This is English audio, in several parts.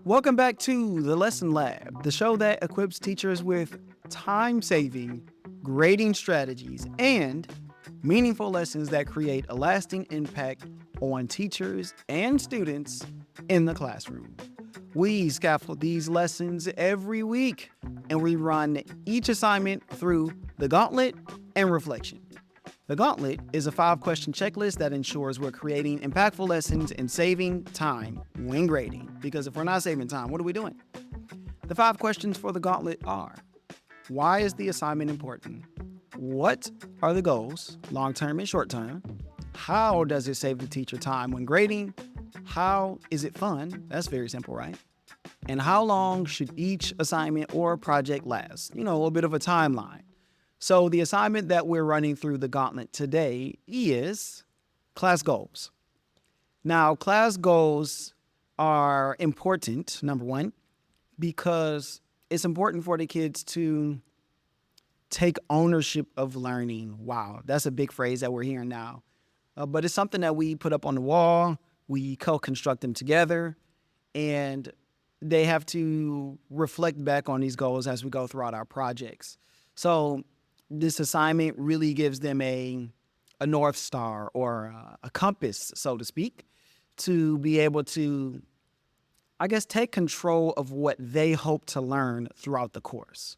Welcome back to the Lesson Lab, the show that equips teachers with time saving, grading strategies, and meaningful lessons that create a lasting impact on teachers and students in the classroom. We scaffold these lessons every week and we run each assignment through the gauntlet and reflection. The Gauntlet is a 5-question checklist that ensures we're creating impactful lessons and saving time when grading. Because if we're not saving time, what are we doing? The 5 questions for the Gauntlet are: why is the assignment important? What are the goals, long term and short term? How does it save the teacher time when grading? How is it fun? That's very simple, right? And how long should each assignment or project last? A little bit of a timeline. So the assignment that we're running through the gauntlet today is class goals. Now, class goals are important, number one, because it's important for the kids to take ownership of learning. Wow, that's a big phrase that we're hearing now. But it's something that we put up on the wall, we co-construct them together, and they have to reflect back on these goals as we go throughout our projects. So this assignment really gives them a North Star or a compass, so to speak, to be able to, take control of what they hope to learn throughout the course.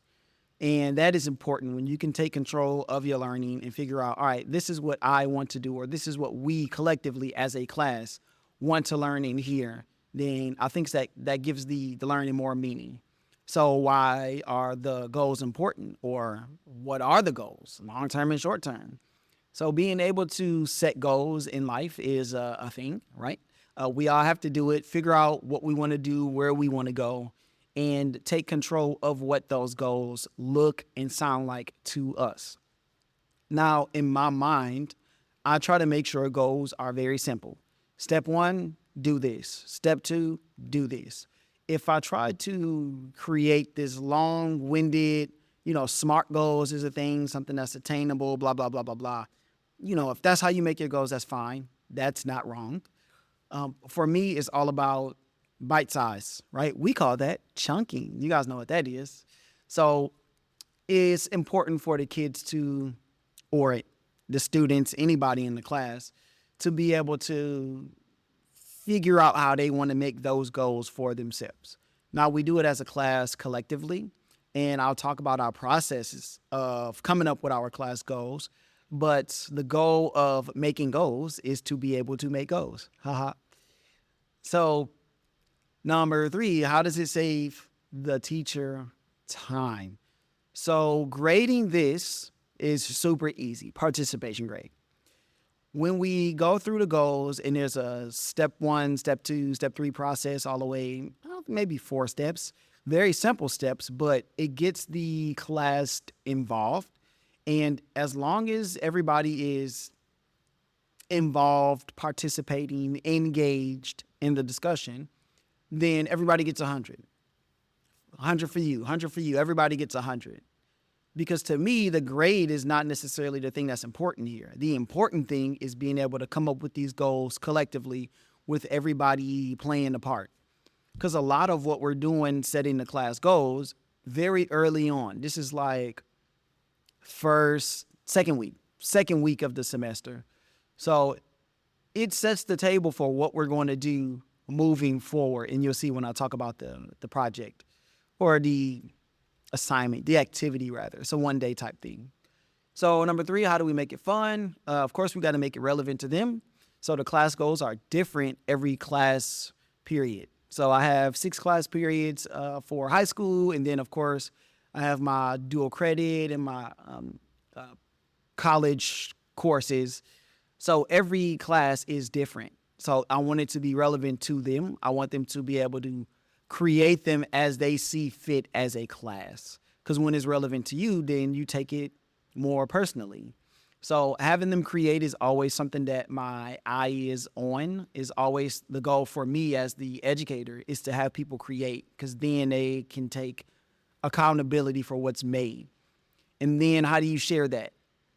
And that is important when you can take control of your learning and figure out, all right, this is what I want to do, or this is what we collectively as a class want to learn in here. Then I think that gives the learning more meaning. So why are the goals important, or what are the goals, long term and short term? So being able to set goals in life is a thing, right? We all have to do it, figure out what we want to do, where we want to go, and take control of what those goals look and sound like to us. Now, in my mind, I try to make sure goals are very simple. Step 1, do this. Step 2, do this. If I try to create this long-winded, SMART goals is a thing, something that's attainable, blah, blah, blah, blah, blah. If that's how you make your goals, that's fine. That's not wrong. For me, it's all about bite size, right? We call that chunking. You guys know what that is. So it's important for the kids to, or the students, anybody in the class, to be able to figure out how they want to make those goals for themselves. Now, we do it as a class collectively, and I'll talk about our processes of coming up with our class goals. But the goal of making goals is to be able to make goals. Haha. So, number 3, how does it save the teacher time? So, grading this is super easy. Participation grade. When we go through the goals, and there's a step 1, step 2, step 3 process all the way, maybe 4 steps, very simple steps, but it gets the class involved. And as long as everybody is involved, participating, engaged in the discussion, then everybody gets 100. 100 for you, 100 for you, everybody gets 100. Because to me, the grade is not necessarily the thing that's important here. The important thing is being able to come up with these goals collectively with everybody playing a part. Because a lot of what we're doing, setting the class goals, very early on. This is like second week of the semester. So it sets the table for what we're going to do moving forward. And you'll see when I talk about the project or the assignment, the activity rather. It's a one-day type thing. So number 3, how do we make it fun? Of course, we got to make it relevant to them. So the class goals are different every class period. So I have 6 class periods for high school. And then, of course, I have my dual credit and my college courses. So every class is different. So I want it to be relevant to them. I want them to be able to create them as they see fit as a class. Because when it's relevant to you, then you take it more personally. So having them create is always something that my eye is on, is always the goal for me as the educator, is to have people create, because then they can take accountability for what's made. And then how do you share that?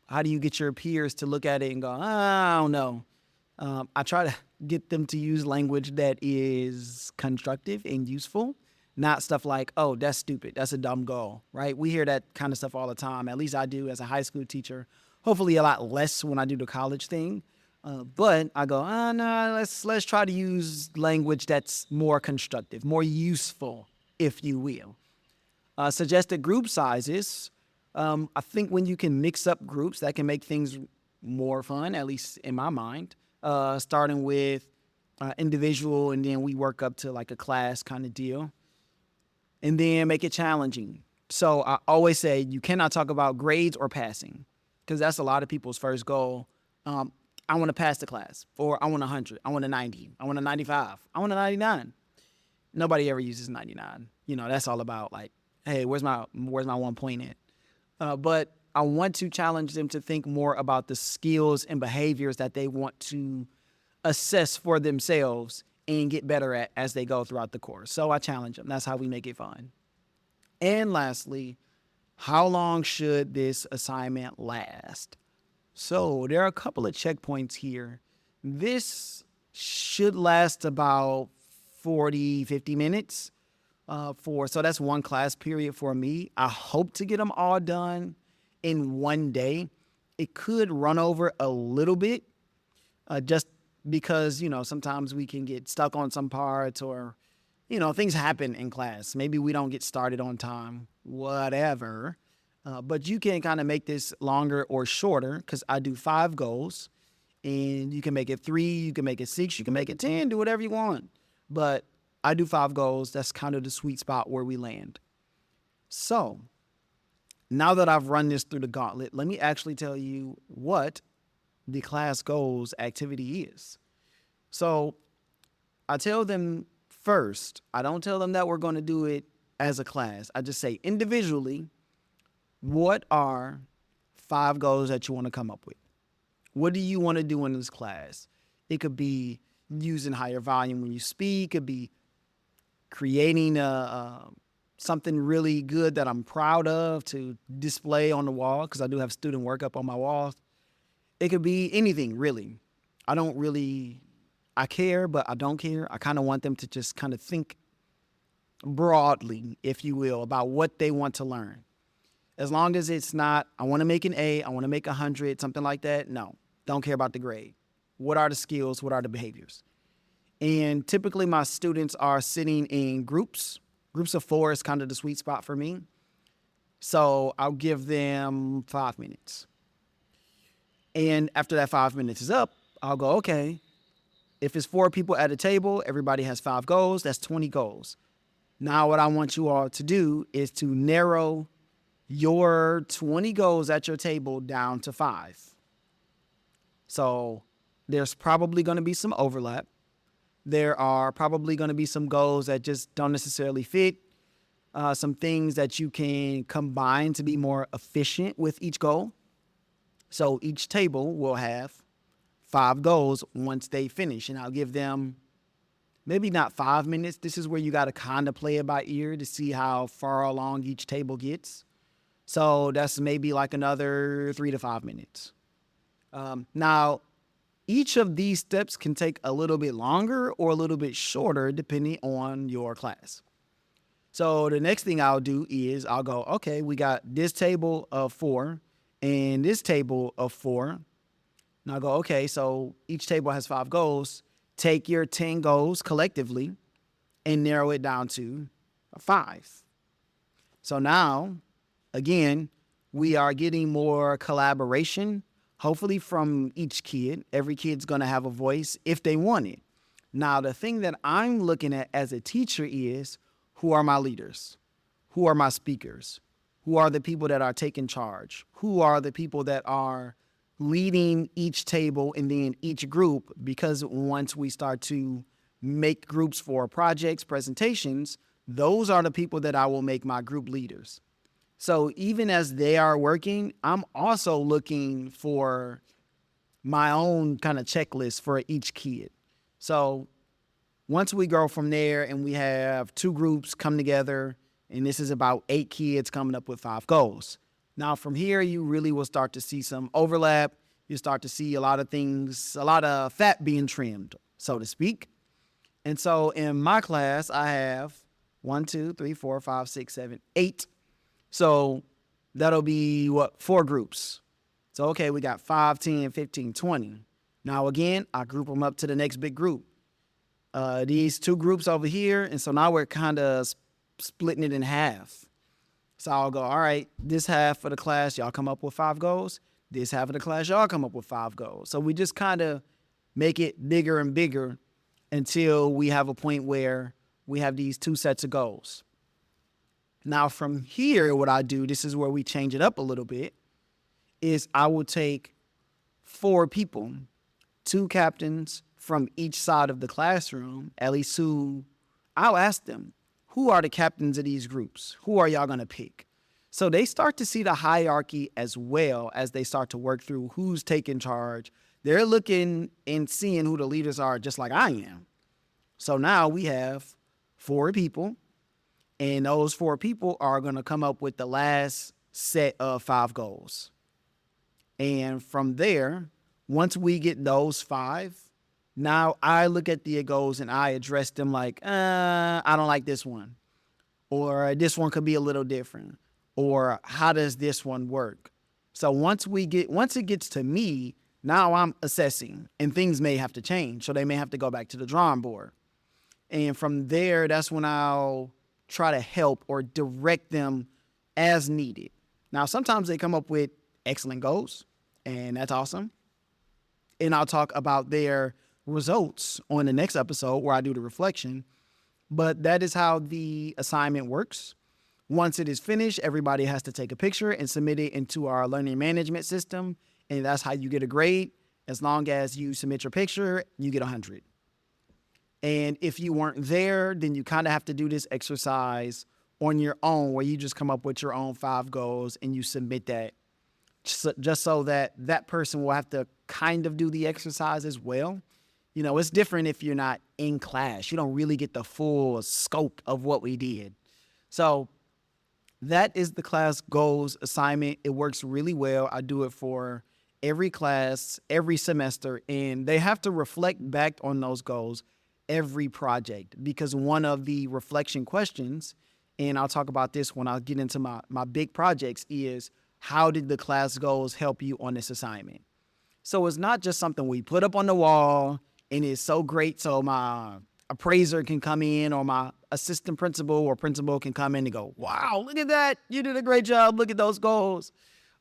How do you get your peers to look at it and go, I don't know. I try to get them to use language that is constructive and useful, not stuff like, oh, that's stupid, that's a dumb goal, right? We hear that kind of stuff all the time. At least I do as a high school teacher. Hopefully a lot less when I do the college thing. But I go, no, let's try to use language that's more constructive, more useful, if you will. Suggested group sizes. I think when you can mix up groups, that can make things more fun, at least in my mind. Starting with individual, and then we work up to like a class kind of deal, and then make it challenging. So I always say you cannot talk about grades or passing, because that's a lot of people's first goal. I want to pass the class, or I want 100, I want a 90, I want a 95, I want a 99. Nobody ever uses 99. That's all about like, hey, where's my 1 point at? But I want to challenge them to think more about the skills and behaviors that they want to assess for themselves and get better at as they go throughout the course. So I challenge them. That's how we make it fun. And lastly, how long should this assignment last? So there are a couple of checkpoints here. This should last about 40, 50 minutes. So that's one class period for me. I hope to get them all done in one day. It could run over a little bit, just because, sometimes we can get stuck on some parts, or, things happen in class. Maybe we don't get started on time, whatever. But you can kind of make this longer or shorter, because I do 5 goals, and you can make it 3, you can make it 6, you can make it 10, do whatever you want. But I do 5 goals. That's kind of the sweet spot where we land. So now that I've run this through the gauntlet, let me actually tell you what the class goals activity is. So I tell them first, I don't tell them that we're going to do it as a class. I just say individually, what are 5 goals that you want to come up with? What do you want to do in this class? It could be using higher volume when you speak. It could be creating something really good that I'm proud of to display on the wall, because I do have student work up on my walls. It could be anything, really. I care, but I don't care. I kind of want them to just kind of think broadly, if you will, about what they want to learn. As long as it's not, I want to make an A, I want to make 100, something like that. No, don't care about the grade. What are the skills? What are the behaviors? And typically my students are sitting in groups. Groups of 4 is kind of the sweet spot for me. So I'll give them 5 minutes. And after that 5 minutes is up, I'll go, okay, if it's 4 people at a table, everybody has 5 goals, that's 20 goals. Now what I want you all to do is to narrow your 20 goals at your table down to 5. So there's probably going to be some overlap. There are probably going to be some goals that just don't necessarily fit. Some things that you can combine to be more efficient with each goal. So each table will have 5 goals once they finish. And I'll give them maybe not 5 minutes. This is where you got to kind of play it by ear to see how far along each table gets. So that's maybe like another 3 to 5 minutes. Now, each of these steps can take a little bit longer or a little bit shorter depending on your class. So the next thing I'll do is I'll go, okay, we got this table of 4 and this table of 4. And I'll go, okay, so each table has 5 goals. Take your 10 goals collectively and narrow it down to 5. So now, again, we are getting more collaboration, hopefully from each kid. Every kid's going to have a voice if they want it. Now, the thing that I'm looking at as a teacher is, who are my leaders? Who are my speakers? Who are the people that are taking charge? Who are the people that are leading each table and then each group? Because once we start to make groups for projects, presentations, those are the people that I will make my group leaders. So even as they are working, I'm also looking for my own kind of checklist for each kid. So once we go from there and we have 2 groups come together, and this is about 8 kids coming up with 5 goals. Now from here, you really will start to see some overlap. You start to see a lot of things, a lot of fat being trimmed, so to speak. And so in my class, I have 1, 2, 3, 4, 5, 6, 7, 8. So that'll be 4 groups. So, okay, we got 5, 10, 15, 20. Now, again, I group them up to the next big group. These 2 groups over here. And so now we're kind of splitting it in half. So I'll go, all right, this half of the class, y'all come up with 5 goals. This half of the class, y'all come up with 5 goals. So we just kind of make it bigger and bigger until we have a point where we have these 2 sets of goals. Now from here, what I do, this is where we change it up a little bit, is I will take 4 people, 2 captains from each side of the classroom, at least I'll ask them, who are the captains of these groups? Who are y'all gonna pick? So they start to see the hierarchy as well as they start to work through who's taking charge. They're looking and seeing who the leaders are just like I am. So now we have 4 people, and those 4 people are gonna come up with the last set of 5 goals. And from there, once we get those 5, now I look at the goals and I address them like, I don't like this one. Or this one could be a little different. Or how does this one work? So once it gets to me, now I'm assessing and things may have to change. So they may have to go back to the drawing board. And from there, that's when I'll try to help or direct them as needed. Now, sometimes they come up with excellent goals, and that's awesome. And I'll talk about their results on the next episode where I do the reflection. But that is how the assignment works. Once it is finished, everybody has to take a picture and submit it into our learning management system. And that's how you get a grade. As long as you submit your picture, you get 100. And if you weren't there, then you kind of have to do this exercise on your own, where you just come up with your own 5 goals and you submit that, just so that that person will have to kind of do the exercise as well. You know, it's different if you're not in class. You don't really get the full scope of what we did. So that is the class goals assignment. It works really well. I do it for every class, every semester, and they have to reflect back on those goals every project, because one of the reflection questions, and I'll talk about this when I get into my big projects, is how did the class goals help you on this assignment? So it's not just something we put up on the wall and it's so great so my appraiser can come in, or my assistant principal or principal can come in and go, wow, look at that. You did a great job. Look at those goals.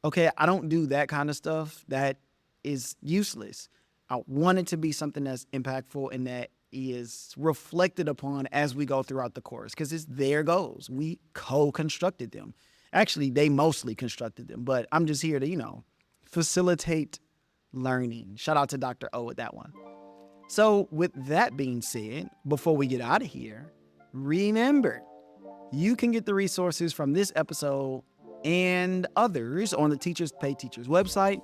Okay, I don't do that kind of stuff. That is useless. I want it to be something that's impactful and that is reflected upon as we go throughout the course, because it's their goals. We co-constructed them. Actually, they mostly constructed them, but I'm just here to, facilitate learning. Shout out to Dr. O with that one. So with that being said, before we get out of here, remember, you can get the resources from this episode and others on the Teachers Pay Teachers website.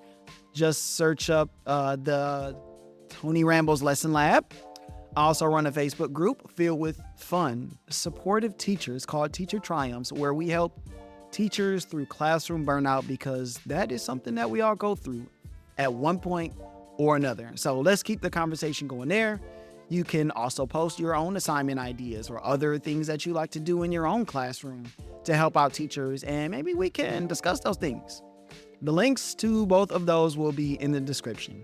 Just search up the Tony Rambo's Lesson Lab. I also run a Facebook group filled with fun, supportive teachers called Teacher Triumphs, where we help teachers through classroom burnout, because that is something that we all go through at one point or another. So let's keep the conversation going there. You can also post your own assignment ideas or other things that you like to do in your own classroom to help out teachers, and maybe we can discuss those things. The links to both of those will be in the description.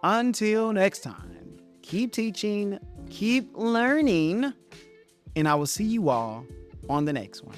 Until next time, keep teaching, keep learning, and I will see you all on the next one.